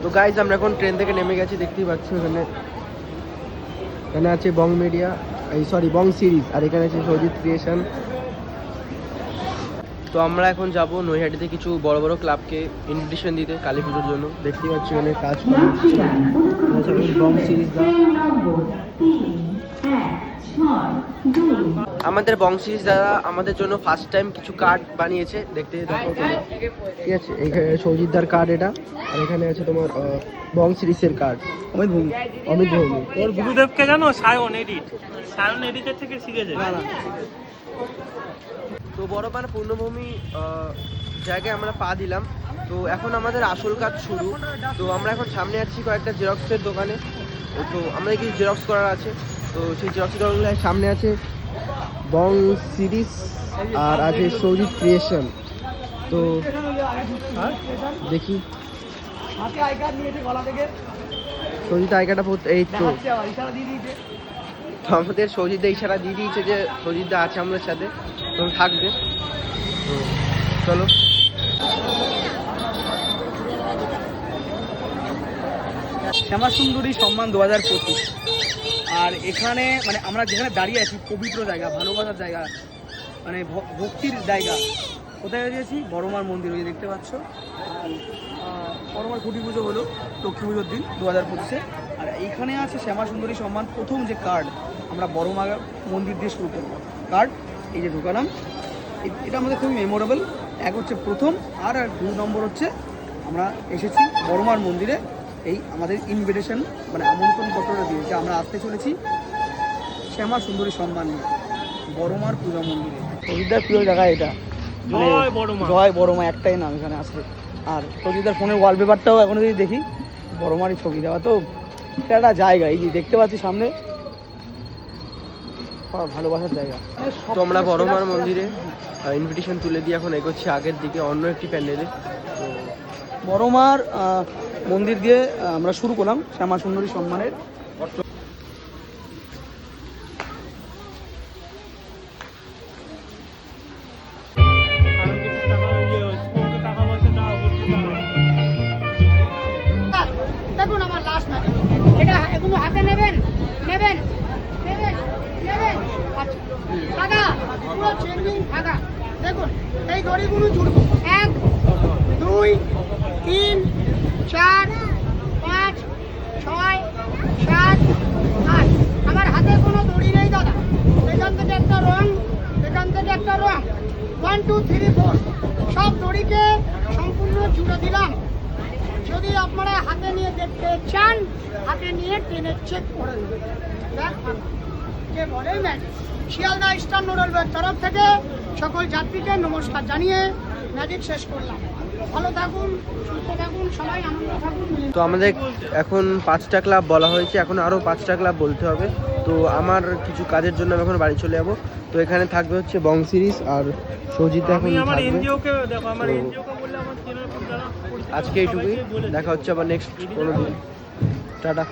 তো গাইজ আমরা এখন ট্রেন থেকে নেমে গেছি, দেখতেই পাচ্ছ এখানে আছে বং মিডিয়া, বং সিরিজ, আর এখানে আছে সৌজিত ক্রিয়েশন। তো আমরা এখন যাব নৈহাটিতে কিছু বড় বড় ক্লাবকে ইনভিটেশন দিতে কালী পুজোর জন্য। দেখতেই পাচ্ছি এখানে কাজ বং সিরিজ আমাদের বং সিরিজ দ্বারা আমাদের জন্য ফার্স্ট টাইম কিছু কার্ড বানিয়েছে, দেখতে দেখো ঠিক আছে। এখানে সৌজিতদার কার্ড এটা, আর এখানে আছে তোমার বং সিরিজের কার্ড অমিত ভৌমি। ওর গুরুদেবকে জানো? সায়ন এডিটের থেকে শিখেছে। তো বড়বান পূর্ণভূমি জায়গায় আমরা পা দিলাম। তো এখন আমাদের আসল কাজ শুরু। তো আমরা এখন সামনে আছি কয়েকটা জেরক্সের দোকানে। তো আমাদের কিছু জেরক্স করার আছে। তো সেই জেরক্সের দোকানগুলোর সামনে আছে বং সিরিজ আর আছে সৌজিত ক্রিয়েশন। তো দেখি সৌজিত আই কার্ডটা এই তো আমাদের সৌজিতদা ইশারা দিয়ে দিয়েছে যে সৌজিতদা আছে আমাদের সাথে, তো থাকবে। তো চলো। শ্যামা সুন্দরী সম্মান 2025। আর এখানে মানে আমরা যেখানে দাঁড়িয়ে আছি পবিত্র জায়গা, ভালোবাসার জায়গা, মানে ভক্তির জায়গা। কোথায় গিয়েছি? বড়মার মন্দির, ওই দেখতে পাচ্ছ। বড়মার খুঁটি পুজো হলো লক্ষ্মী পুজোর দিন 2025-এ। আর এইখানে আছে শ্যামা সুন্দরী সম্মান প্রথম যে কার্ড, আমরা বড়মা মন্দির দিয়ে শুরু করবো কার্ড। এই যে ঢুকালাম, এটা আমাদের খুবই মেমোরেবল। এক হচ্ছে প্রথম, আর 2 নম্বর হচ্ছে আমরা এসেছি বড়মার মন্দিরে। এই আমাদের ইনভিটেশন মানে আমন্ত্রণ পত্রটা দিয়েছে, আমরা আসতে চলেছি শ্যামা সুন্দরী সম্মান নিয়ে বড়মার পূজা মন্দিরে। সৌজিতদার প্রিয় জায়গা এটা, জয় বড়মা একটাই নাম এখানে আসলে। আর সৌজিতদার ফোনের ওয়ালপেপারটাও এখন যদি দেখি বড়মারই ছবি দেওয়া। তো এটা একটা জায়গা, এই যে দেখতে পাচ্ছি সামনে, ভালোবাসার জায়গা। তো আমরা বড়মার মন্দিরে ইনভিটেশন তুলে দিয়ে এখন এগোচ্ছি আগের দিকে অন্য একটি প্যান্ডেলে। তো বড়মার মন্দির দিয়ে আমরা শুরু করলাম শ্যামা সুন্দরী সম্মানের। দেখুন আমার লাস্ট ম্যাচ, এটা এগুলো হাতে নেবেন নেবেন নেবেন নেবেন। আচ্ছা ফাঁকা, পুরো চেঞ্জিং ফাঁকা। দেখুন এই দড়িগুলো জুড়বো, 1 2 3 4 5 6 7 8। আমার হাতে কোনো দড়ি নেই দাদা। এখান থেকে একটা রং, এখান থেকে একটা রং, 1 2 3 4 সব দড়িকে সম্পূর্ণ জুড়ে দিলাম। যদি আপনারা হাতে নিয়ে দেখতে চান, হাতে নিয়ে টেনে চেক করে দেবেন। কে বলে ম্যাজিক। শিয়ালদা ইস্টার্ন রেলওয়ের তরফ থেকে সকল যাত্রীকে নমস্কার জানিয়ে ম্যাজিক শেষ করলাম। ভালো থাকুন, সুস্থ থাকুন, সবাই আনন্দ থাকুন। তো আমাদের এখন 5টা ক্লাব বলা হয়েছে, এখন আরও 5টা ক্লাব বলতে হবে। তো আমার কিছু কাজের জন্য আমি এখন বাড়ি চলে যাবো। তো এখানে থাকবে হচ্ছে বং সিরিজ আর সৌজিত এখন থাকবে। আজকে এইটুকুই, দেখা হচ্ছে আবার নেক্সট কোনো দিন। টাটা।